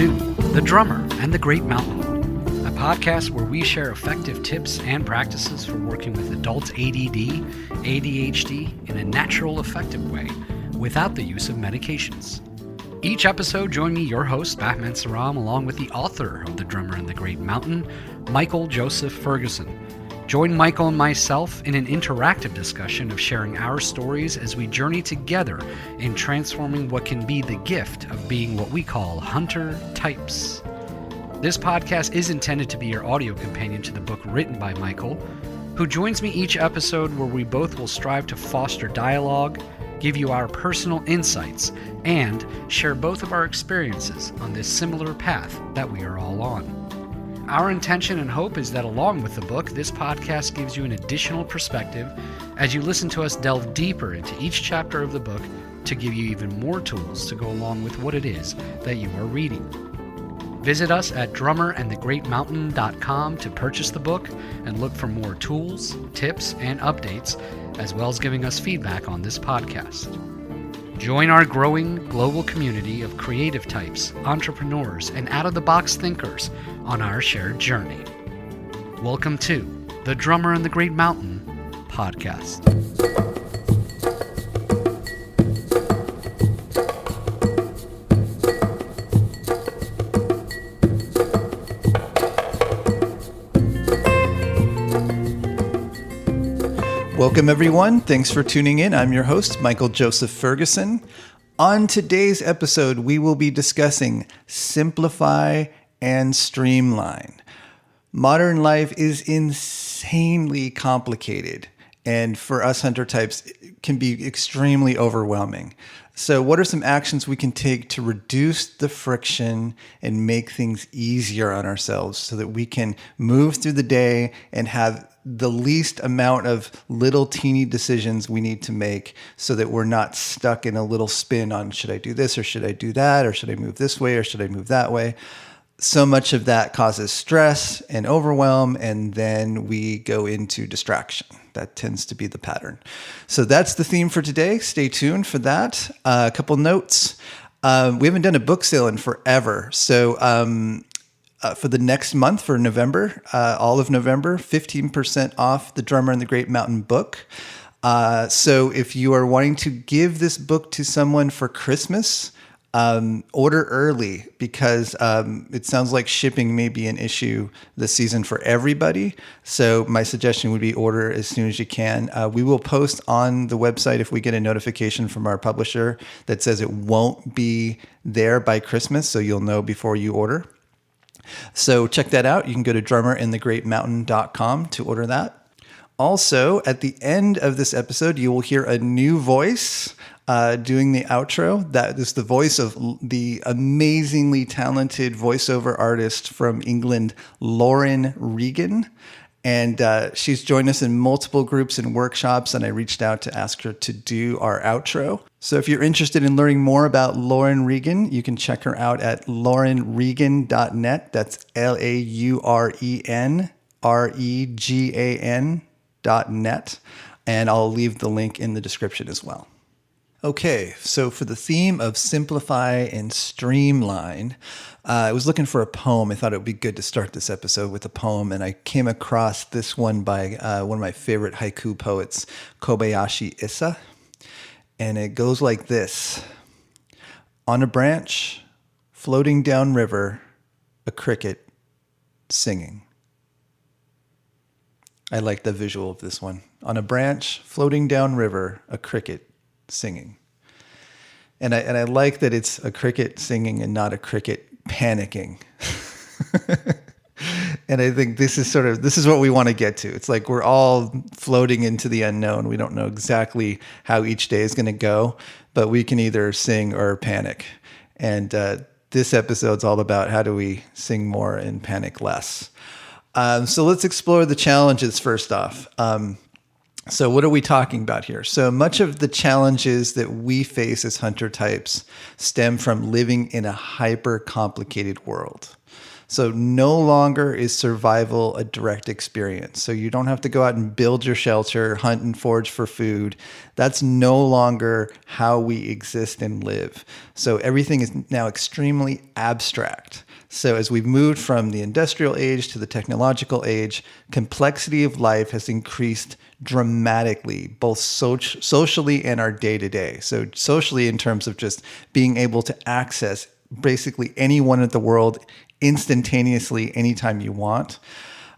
to The Drummer and the Great Mountain, a podcast where we share effective tips and practices for working with adults ADD, ADHD in a natural, effective way without the use of medications. Each episode, join me, your host, Batman Saram, along with the author of The Drummer and the Great Mountain, Michael Joseph Ferguson. Join Michael and myself in an interactive discussion of sharing our stories as we journey together in transforming what can be the gift of being what we call hunter types. This podcast is intended to be your audio companion to the book written by Michael, who joins me each episode where we both will strive to foster dialogue, give you our personal insights, and share both of our experiences on this similar path that we are all on. Our intention and hope is that along with the book, this podcast gives you an additional perspective as you listen to us delve deeper into each chapter of the book to give you even more tools to go along with what it is that you are reading. Visit us at drummerandthegreatmountain.com to purchase the book and look for more tools, tips, and updates, as well as giving us feedback on this podcast. Join our growing global community of creative types, entrepreneurs, and out-of-the-box thinkers on our shared journey. Welcome to The Drummer and the Great Mountain podcast. Welcome, everyone. Thanks for tuning in. I'm your host, Michael Joseph Ferguson. On today's episode, we will be discussing simplify and streamline. Modern life is insanely complicated, and for us hunter types, it can be extremely overwhelming. So what are some actions we can take to reduce the friction and make things easier on ourselves so that we can move through the day and have the least amount of little teeny decisions we need to make so that we're not stuck in a little spin on should I do this or should I do that or should I move this way or should I move that way? So much of that causes stress and overwhelm, and then we go into distraction. That tends to be the pattern. So that's the theme for today. Stay tuned for that. A couple notes. We haven't done a book sale in forever. So for the next month, for November, all of November, 15% off the Drummer and the Great Mountain book. So if you are wanting to give this book to someone for Christmas, order early because it sounds like shipping may be an issue this season for everybody. So my suggestion would be order as soon as you can. We will post on the website if we get a notification from our publisher that says it won't be there by Christmas, so you'll know before you order. So check that out. You can go to drummerandthegreatmountain.com to order that. Also, at the end of this episode, you will hear a new voice doing the outro. That is the voice of the amazingly talented voiceover artist from England, Lauren Regan. And she's joined us in multiple groups and workshops, and I reached out to ask her to do our outro. So if you're interested in learning more about Lauren Regan, you can check her out at laurenregan.net. That's LAURENREGAN.net. And I'll leave the link in the description as well. Okay, so for the theme of simplify and streamline, I was looking for a poem. I thought it would be good to start this episode with a poem, and I came across this one by one of my favorite haiku poets, Kobayashi Issa, and it goes like this. On a branch, floating down river, a cricket singing. I like the visual of this one. On a branch, floating down river, a cricket singing. And I like that it's a cricket singing and not a cricket panicking. And I think this is what we want to get to. It's like we're all floating into the unknown. We don't know exactly how each day is going to go, but we can either sing or panic. And this episode's all about how do we sing more and panic less. So let's explore the challenges first off. So what are we talking about here? So much of the challenges that we face as hunter types stem from living in a hyper complicated world. So no longer is survival a direct experience. So you don't have to go out and build your shelter, hunt and forage for food. That's no longer how we exist and live. So everything is now extremely abstract. So as we've moved from the industrial age to the technological age, complexity of life has increased dramatically, both socially and our day-to-day. So socially, in terms of just being able to access basically anyone in the world instantaneously anytime you want.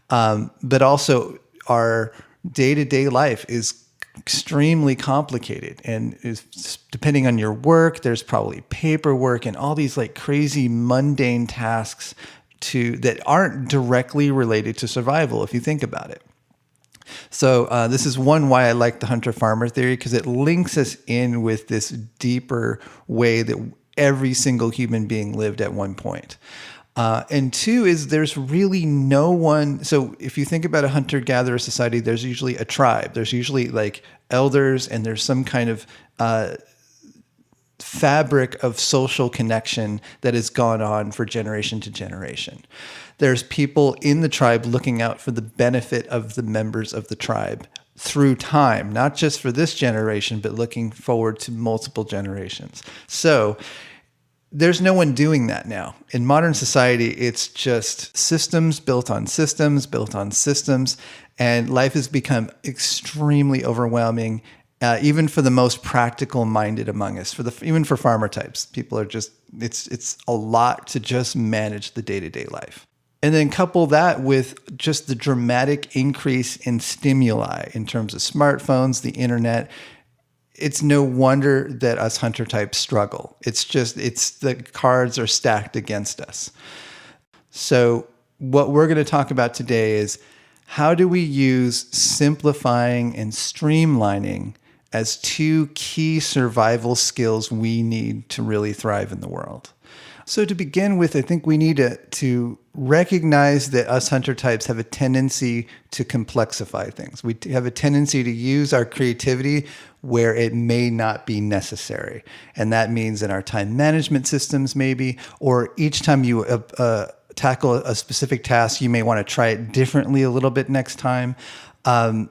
But also our day-to-day life is extremely complicated, and is, depending on your work, there's probably paperwork and all these like crazy mundane tasks that aren't directly related to survival if you think about it. So this is one why I like the hunter-farmer theory, because it links us in with this deeper way that every single human being lived at one point. And two is there's really no one. So if you think about a hunter-gatherer society, there's usually a tribe. There's usually like elders, and there's some kind of fabric of social connection that has gone on for generation to generation. There's people in the tribe looking out for the benefit of the members of the tribe through time, not just for this generation, but looking forward to multiple generations. So there's no one doing that now. In modern society, it's just systems built on systems, built on systems, and life has become extremely overwhelming, even for the most practical-minded among us. Even for farmer types, people are just, it's a lot to just manage the day-to-day life. And then couple that with just the dramatic increase in stimuli in terms of smartphones, the internet. It's no wonder that us hunter types struggle. It's the cards are stacked against us. So what we're going to talk about today is how do we use simplifying and streamlining as two key survival skills we need to really thrive in the world. So to begin with, I think we need to recognize that us hunter types have a tendency to complexify things. We have a tendency to use our creativity where it may not be necessary. And that means in our time management systems maybe, or each time you tackle a specific task, you may want to try it differently a little bit next time. And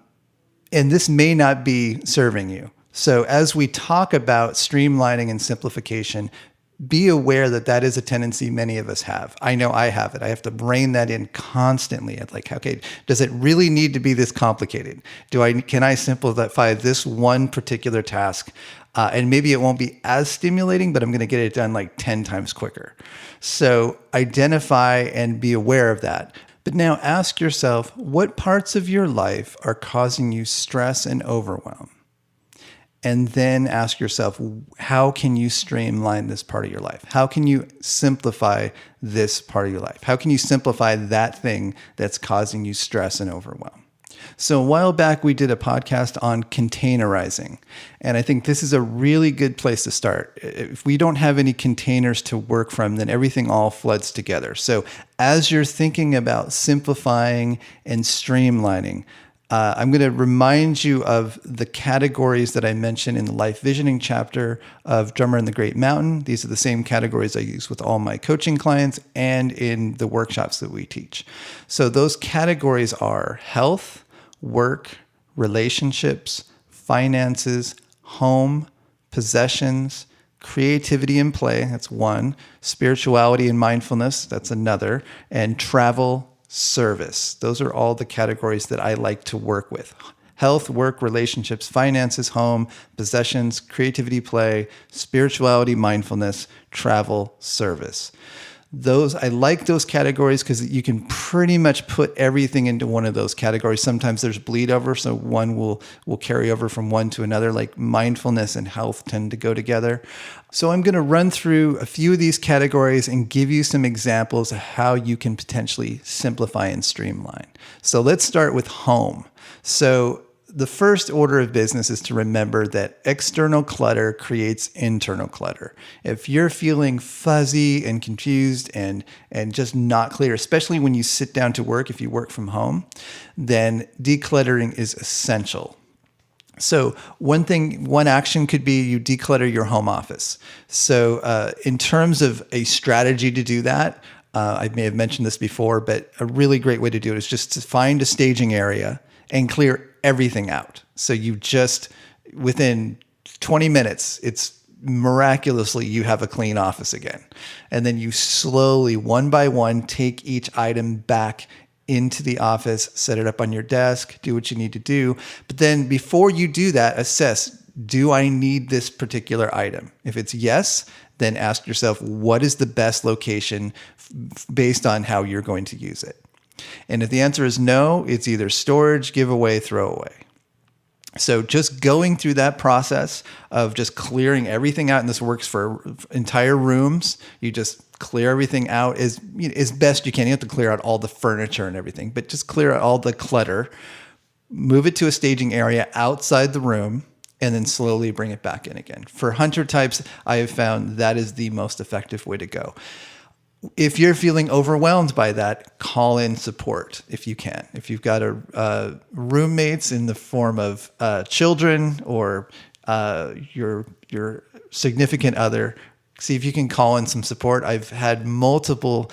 this may not be serving you. So as we talk about streamlining and simplification, be aware that that is a tendency many of us have. I know I have it. I have to rein that in constantly. It's like, okay, does it really need to be this complicated? Can I simplify this one particular task? And maybe it won't be as stimulating, but I'm going to get it done like 10 times quicker. So identify and be aware of that. But now ask yourself, what parts of your life are causing you stress and overwhelm? And then ask yourself, how can you streamline this part of your life? How can you simplify this part of your life? How can you simplify that thing that's causing you stress and overwhelm? So a while back, we did a podcast on containerizing. And I think this is a really good place to start. If we don't have any containers to work from, then everything all floods together. So as you're thinking about simplifying and streamlining, I'm going to remind you of the categories that I mentioned in the life visioning chapter of Drummer in the Great Mountain. These are the same categories I use with all my coaching clients and in the workshops that we teach. So those categories are health, work, relationships, finances, home, possessions, creativity and play, that's one, spirituality and mindfulness, that's another, and travel, service. Those are all the categories that I like to work with. Health, work, relationships, finances, home, possessions, creativity, play, spirituality, mindfulness, travel, service. I like those categories because you can pretty much put everything into one of those categories. Sometimes there's bleed over, so one will carry over from one to another, like mindfulness and health tend to go together. So I'm going to run through a few of these categories and give you some examples of how you can potentially simplify and streamline. So let's start with home. So the first order of business is to remember that external clutter creates internal clutter. If you're feeling fuzzy and confused and just not clear, especially when you sit down to work, if you work from home, then decluttering is essential. So one action could be you declutter your home office. So in terms of a strategy to do that, I may have mentioned this before, but a really great way to do it is just to find a staging area and clear everything out. So you just, within 20 minutes, it's miraculously you have a clean office again. And then you slowly, one by one, take each item back into the office, set it up on your desk, do what you need to do. But then before you do that, assess, do I need this particular item? If it's yes, then ask yourself, what is the best location based on how you're going to use it? And if the answer is no, it's either storage, giveaway, throwaway. So just going through that process of just clearing everything out, and this works for entire rooms, you just clear everything out as best you can. You have to clear out all the furniture and everything, but just clear out all the clutter, move it to a staging area outside the room, and then slowly bring it back in again. For hunter types, I have found that is the most effective way to go. If you're feeling overwhelmed by that, call in support if you can. If you've got roommates in the form of children or your significant other, see if you can call in some support. I've had multiple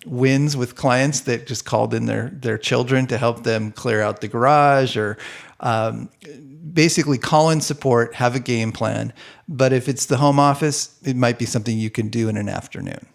wins with clients that just called in their children to help them clear out the garage, or basically call in support, have a game plan. But if it's the home office, it might be something you can do in an afternoon.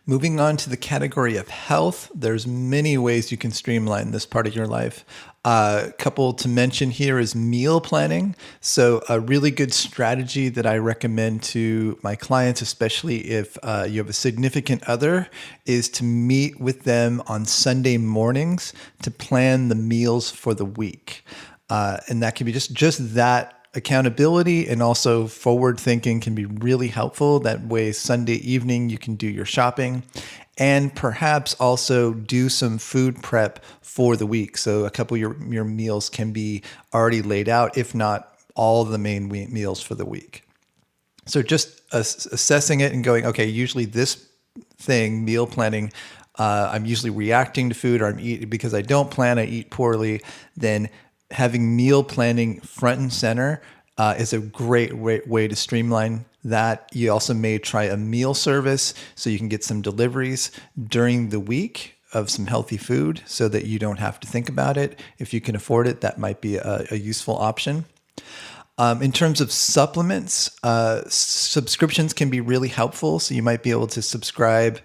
Moving on to the category of health, there's many ways you can streamline this part of your life. A couple to mention here is meal planning. So a really good strategy that I recommend to my clients, especially if you have a significant other, is to meet with them on Sunday mornings to plan the meals for the week. And that can be just that accountability, and also forward thinking can be really helpful. That way, Sunday evening, you can do your shopping and perhaps also do some food prep for the week. So a couple of your meals can be already laid out, if not all the main meals for the week. So just assessing it and going, okay, usually this thing, meal planning, I'm usually reacting to food, or I'm eating because I don't plan, I eat poorly. Then having meal planning front and center is a great way to streamline that. You also may try a meal service so you can get some deliveries during the week of some healthy food so that you don't have to think about it. If you can afford it, that might be a useful option. In terms of supplements, subscriptions can be really helpful. So you might be able to subscribe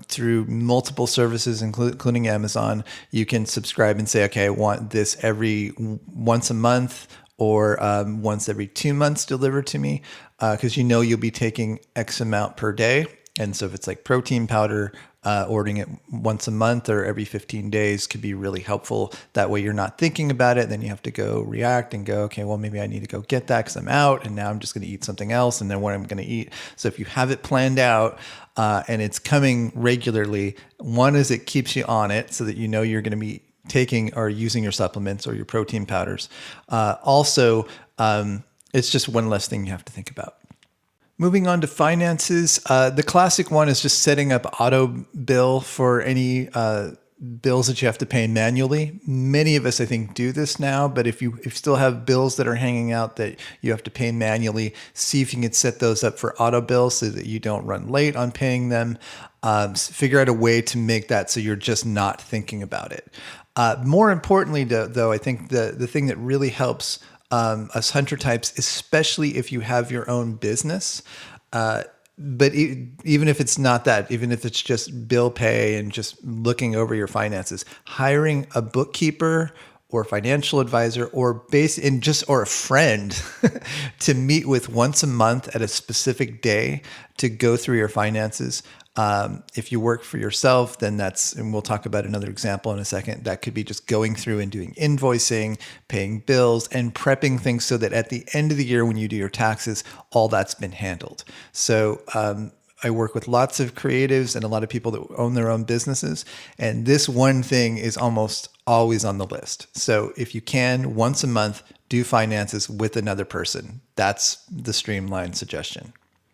through multiple services, including Amazon. You can subscribe and say, okay, I want this once a month or once every 2 months delivered to me, because you'll be taking X amount per day. And so if it's like protein powder, ordering it once a month or every 15 days could be really helpful. That way you're not thinking about it. Then you have to go react and go, okay, well, maybe I need to go get that because I'm out and now I'm just going to eat something else and then what I'm going to eat. So if you have it planned out and it's coming regularly, one is it keeps you on it so that you're going to be taking or using your supplements or your protein powders. Also, it's just one less thing you have to think about. Moving on to finances, the classic one is just setting up auto bill for any bills that you have to pay manually. Many of us, I think, do this now, but if you still have bills that are hanging out that you have to pay manually, see if you can set those up for auto bills so that you don't run late on paying them. Figure out a way to make that so you're just not thinking about it. More importantly, though, I think the thing that really helps us hunter types, especially if you have your own business, but even if it's not that, even if it's just bill pay and just looking over your finances, hiring a bookkeeper or financial advisor or a friend to meet with once a month at a specific day to go through your finances. If you work for yourself, then and we'll talk about another example in a second, that could be just going through and doing invoicing, paying bills, and prepping things so that at the end of the year when you do your taxes, all that's been handled. So I work with lots of creatives and a lot of people that own their own businesses, and this one thing is almost always on the list. So if you can, once a month, do finances with another person. That's the Streamline suggestion.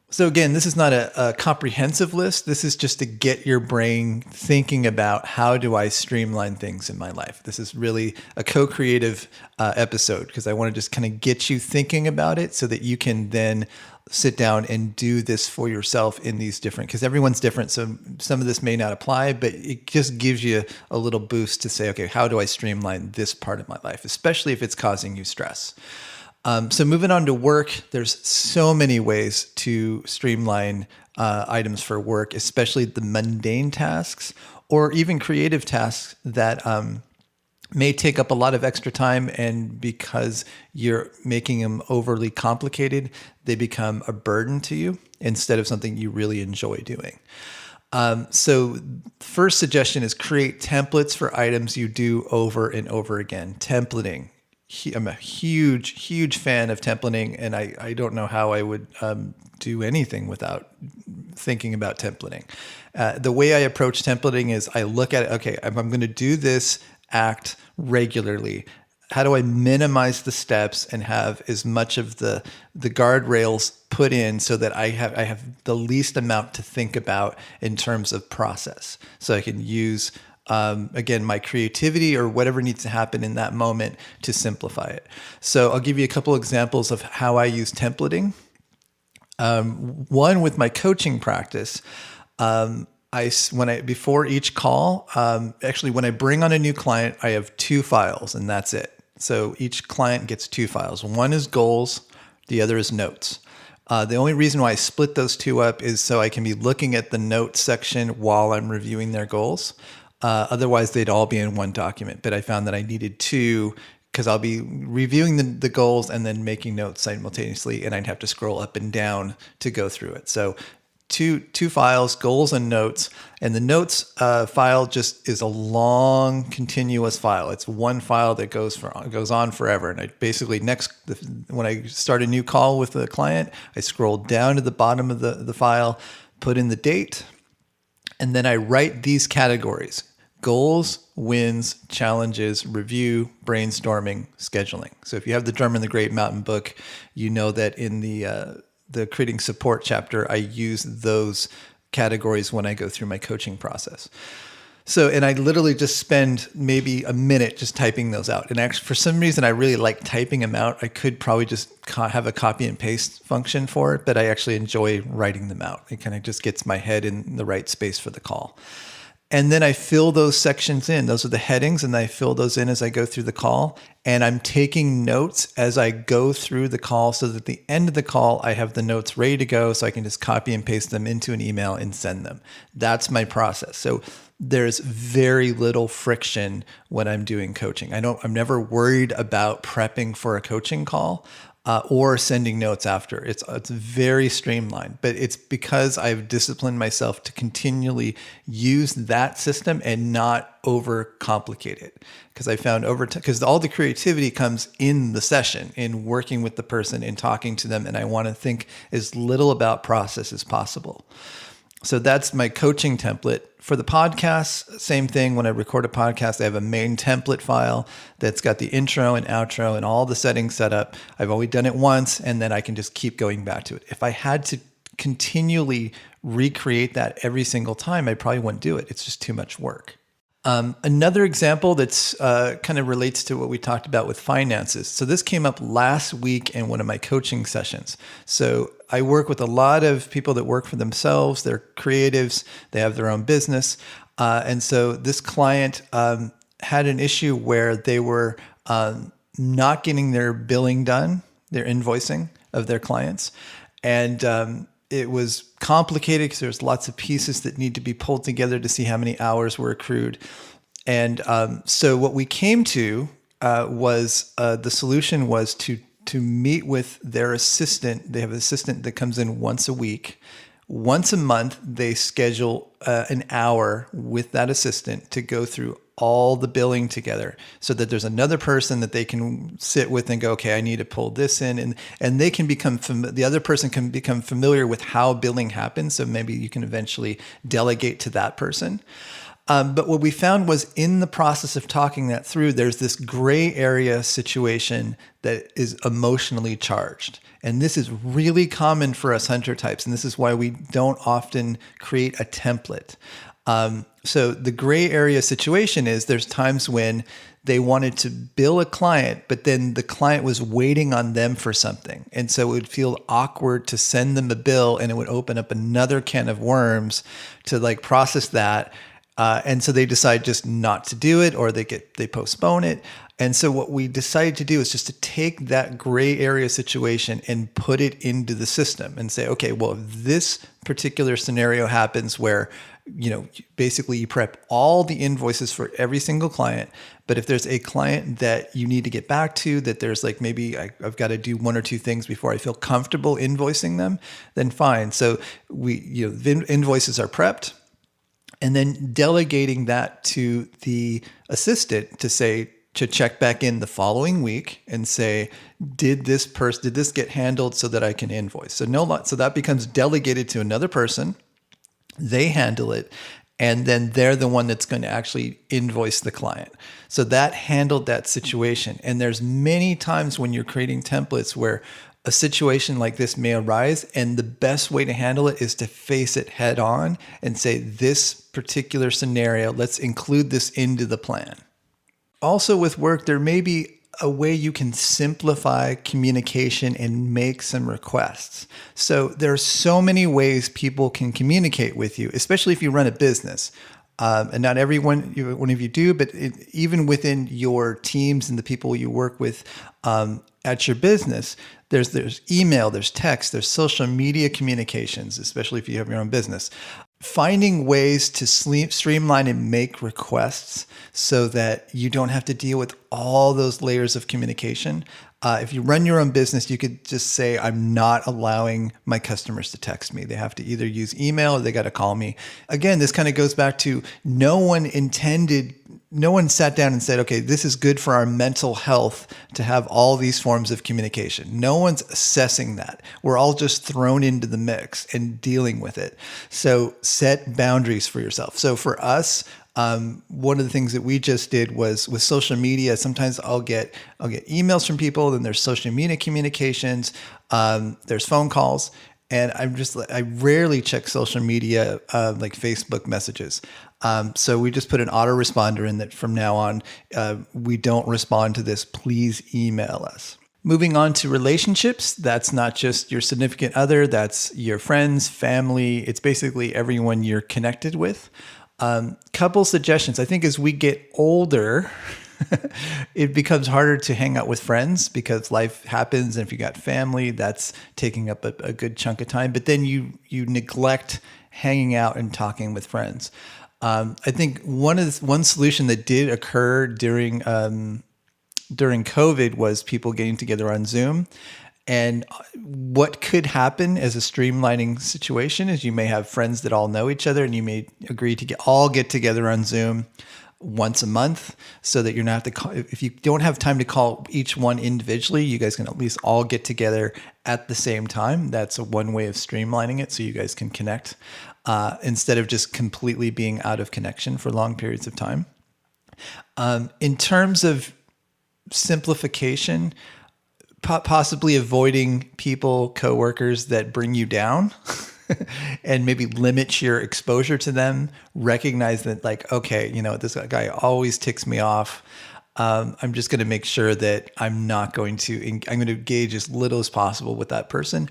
So again, this is not a comprehensive list. This is just to get your brain thinking about how do I streamline things in my life. This is really a co-creative episode because I want to just kind of get you thinking about it so that you can then sit down and do this for yourself in these different, because everyone's different. So some of this may not apply, but it just gives you a little boost to say, okay, how do I streamline this part of my life, especially if it's causing you stress? So moving on to work, there's so many ways to streamline items for work, especially the mundane tasks or even creative tasks that may take up a lot of extra time, and because you're making them overly complicated, they become a burden to you instead of something you really enjoy doing. So first suggestion is create templates for items you do over and over again. Templating. I'm a huge fan of templating, and I don't know how I would do anything without thinking about templating. The way I approach templating is I look at it, okay, if I'm going to do this act regularly, how do I minimize the steps and have as much of the guardrails put in so that I have the least amount to think about in terms of process, so I can use again, my creativity or whatever needs to happen in that moment to simplify it. So I'll give you a couple examples of how I use templating. One, with my coaching practice, before each call, actually when I bring on a new client, I have 2 files and that's it. So each client gets 2 files. One is goals, the other is notes. The only reason why I split those 2 up is so I can be looking at the notes section while I'm reviewing their goals. Otherwise, they'd all be in one document. But I found that I needed 2 because I'll be reviewing the goals and then making notes simultaneously, and I'd have to scroll up and down to go through it. So two files, goals and notes. And the notes file just is a long, continuous file. It's one file that goes on forever. And I basically when I start a new call with a client, I scroll down to the bottom of the file, put in the date, and then I write these categories: goals, wins, challenges, review, brainstorming, scheduling. So if you have the Drum in the Great Mountain book, you know that in the creating support chapter, I use those categories when I go through my coaching process. So, and I literally just spend maybe a minute just typing those out. And actually, for some reason, I really like typing them out. I could probably just have a copy and paste function for it, but I actually enjoy writing them out. It kind of just gets my head in the right space for the call. And then I fill those sections in. Those are the headings, and I fill those in as I go through the call. And I'm taking notes as I go through the call so that at the end of the call, I have the notes ready to go so I can just copy and paste them into an email and send them. That's my process. So there's very little friction when I'm doing coaching. I'm never worried about prepping for a coaching call. Or sending notes after. It's very streamlined, but it's because I've disciplined myself to continually use that system and not overcomplicate it. Because I found because all the creativity comes in the session, in working with the person and talking to them, and I want to think as little about process as possible. So that's my coaching template. For the podcast, same thing. When I record a podcast, I have a main template file that's got the intro and outro and all the settings set up. I've only done it once, and then I can just keep going back to it. If I had to continually recreate that every single time, I probably wouldn't do it. It's just too much work. Another example that's kind of relates to what we talked about with finances. So this came up last week in one of my coaching sessions. So I work with a lot of people that work for themselves. They're creatives. They have their own business. And so this client had an issue where they were not getting their billing done, their invoicing of their clients. And it was complicated because there's lots of pieces that need to be pulled together to see how many hours were accrued. And so what we came to was the solution was to meet with their assistant. They have an assistant that comes in once a week. Once a month, they schedule an hour with that assistant to go through all the billing together so that there's another person that they can sit with and go, okay, I need to pull this in. And they can the other person can become familiar with how billing happens. So maybe you can eventually delegate to that person. But what we found was in the process of talking that through, there's this gray area situation that is emotionally charged. And this is really common for us hunter types. And this is why we don't often create a template. So the gray area situation is there's times when they wanted to bill a client, but then the client was waiting on them for something. And so it would feel awkward to send them a bill, and it would open up another can of worms to like process that. And so they decide just not to do it, or they postpone it. And so what we decided to do is just to take that gray area situation and put it into the system and say, okay, well, if this particular scenario happens where, basically you prep all the invoices for every single client, but if there's a client that you need to get back to, that there's like, maybe I've got to do one or two things before I feel comfortable invoicing them, then fine. So the invoices are prepped. And then delegating that to the assistant to check back in the following week and say, did this get handled so that I can invoice? So that becomes delegated to another person. They handle it, and then they're the one that's going to actually invoice the client. So that handled that situation. And there's many times when you're creating templates where a situation like this may arise, and the best way to handle it is to face it head on and say, this particular scenario, let's include this into the plan. Also with work, there may be a way you can simplify communication and make some requests. So there are so many ways people can communicate with you, especially if you run a business. And not one of you do, but even within your teams and the people you work with at your business, there's email, there's text, there's social media communications, especially if you have your own business. Finding ways to streamline and make requests so that you don't have to deal with all those layers of communication. If you run your own business, you could just say, I'm not allowing my customers to text me. They have to either use email or they got to call me. Again, this kind of goes back to no one sat down and said, okay, this is good for our mental health to have all these forms of communication. No one's assessing that. We're all just thrown into the mix and dealing with it. So set boundaries for yourself. So for us, one of the things that we just did was with social media. Sometimes I'll get emails from people, then there's social media communications, there's phone calls, and I rarely check social media like Facebook messages. So we just put an autoresponder in that from now on, we don't respond to this. Please email us. Moving on to relationships, that's not just your significant other, that's your friends, family. It's basically everyone you're connected with. Couple suggestions. I think as we get older, it becomes harder to hang out with friends because life happens. And if you got family, that's taking up a good chunk of time. But then you neglect hanging out and talking with friends. I think one solution that did occur during COVID was people getting together on Zoom. And what could happen as a streamlining situation is you may have friends that all know each other, and you may agree to all get together on Zoom once a month so that you're not have to call. If you don't have time to call each one individually, you guys can at least all get together at the same time. That's one way of streamlining it so you guys can connect instead of just completely being out of connection for long periods of time. In terms of simplification, possibly avoiding people, coworkers that bring you down and maybe limit your exposure to them. Recognize that like, okay, this guy always ticks me off. I'm just going to make sure that I'm going to engage as little as possible with that person,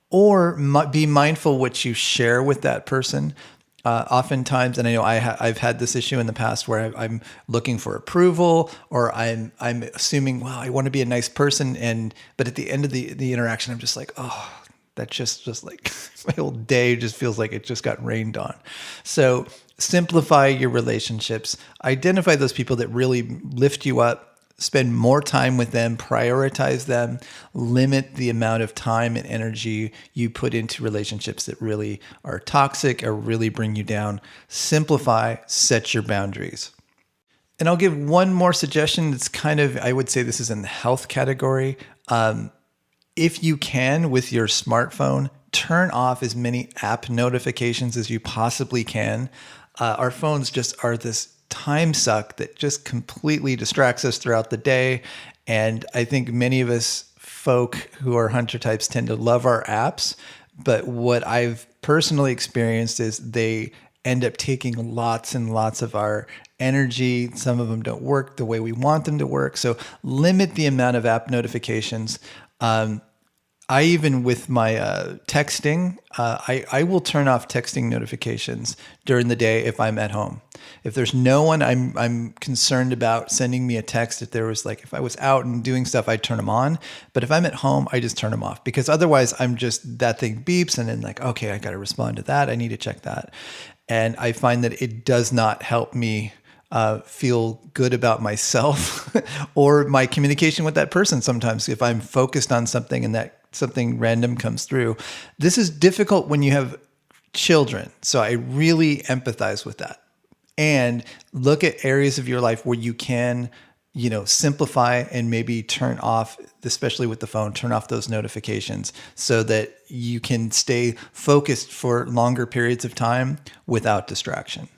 or be mindful what you share with that person. Oftentimes, and I know I've had this issue in the past where I'm looking for approval, or I'm assuming, well, I want to be a nice person, but at the end of the interaction, I'm just like, oh, that just like my whole day just feels like it just got rained on. So simplify your relationships. Identify those people that really lift you up. Spend more time with them, prioritize them, limit the amount of time and energy you put into relationships that really are toxic or really bring you down. Simplify, set your boundaries. And I'll give one more suggestion that's I would say this is in the health category. If you can, with your smartphone, turn off as many app notifications as you possibly can. Our phones just are this time suck that just completely distracts us throughout the day. And I think many of us folk who are hunter types tend to love our apps. But what I've personally experienced is they end up taking lots and lots of our energy. Some of them don't work the way we want them to work. So limit the amount of app notifications. I even with my texting, I will turn off texting notifications during the day if I'm at home. If there's no one I'm concerned about sending me a text, if I was out and doing stuff, I'd turn them on. But if I'm at home, I just turn them off, because otherwise I'm just, that thing beeps and then like, okay, I got to respond to that. I need to check that. And I find that it does not help me feel good about myself or my communication with that person. Sometimes if I'm focused on something and that something random comes through, this is difficult when you have children. So I really empathize with that. And look at areas of your life where you can, simplify and maybe turn off, especially with the phone, turn off those notifications so that you can stay focused for longer periods of time without distraction.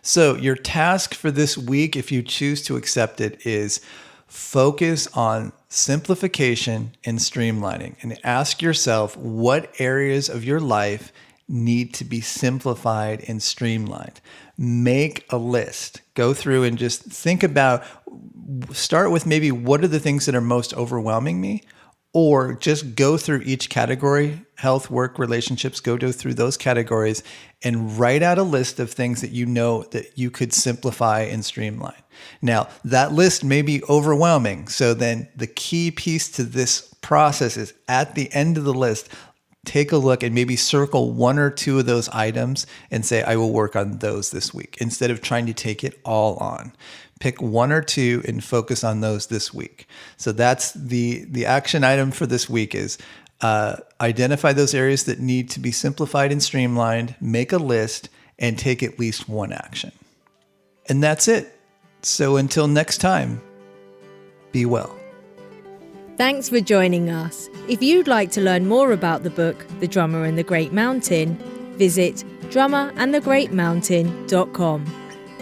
So your task for this week, if you choose to accept it, is focus on simplification and streamlining, and ask yourself what areas of your life need to be simplified and streamlined. Make a list. Go through and just think about, start with maybe what are the things that are most overwhelming me, or just go through each category, health, work, relationships, go through those categories and write out a list of things that you know that you could simplify and streamline. Now, that list may be overwhelming. So then the key piece to this process is at the end of the list, take a look and maybe circle one or two of those items and say, I will work on those this week, instead of trying to take it all on. Pick one or two and focus on those this week. So that's the action item for this week is identify those areas that need to be simplified and streamlined, make a list, and take at least one action. And that's it. So until next time, be well. Thanks for joining us. If you'd like to learn more about the book, The Drummer and the Great Mountain, visit drummerandthegreatmountain.com.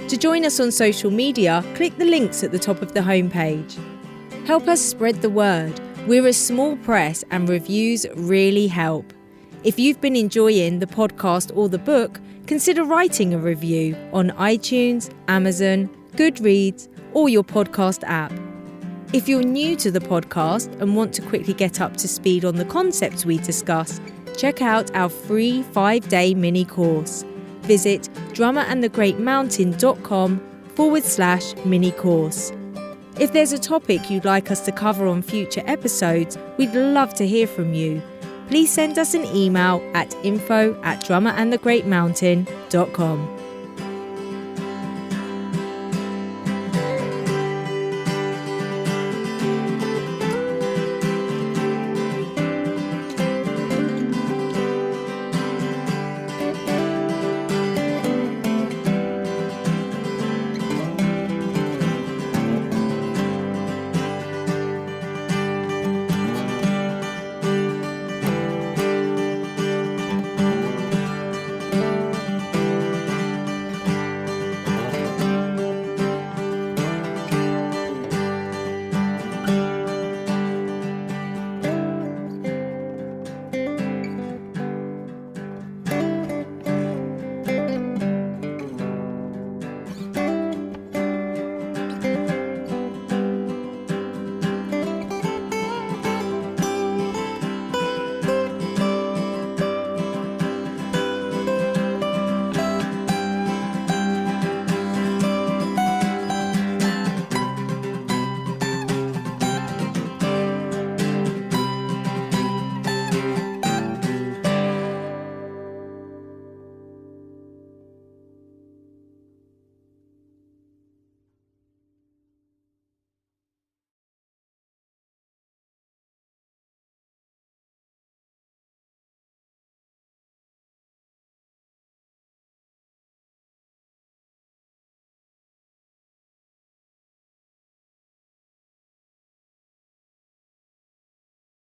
To join us on social media, click the links at the top of the homepage. Help us spread the word. We're a small press and reviews really help. If you've been enjoying the podcast or the book, consider writing a review on iTunes, Amazon, Goodreads, or your podcast app. If you're new to the podcast and want to quickly get up to speed on the concepts we discuss, check out our free 5-day mini course. Visit drummerandthegreatmountain.com/mini course. If there's a topic you'd like us to cover on future episodes, we'd love to hear from you. Please send us an email at info@drummerandthegreatmountain.com.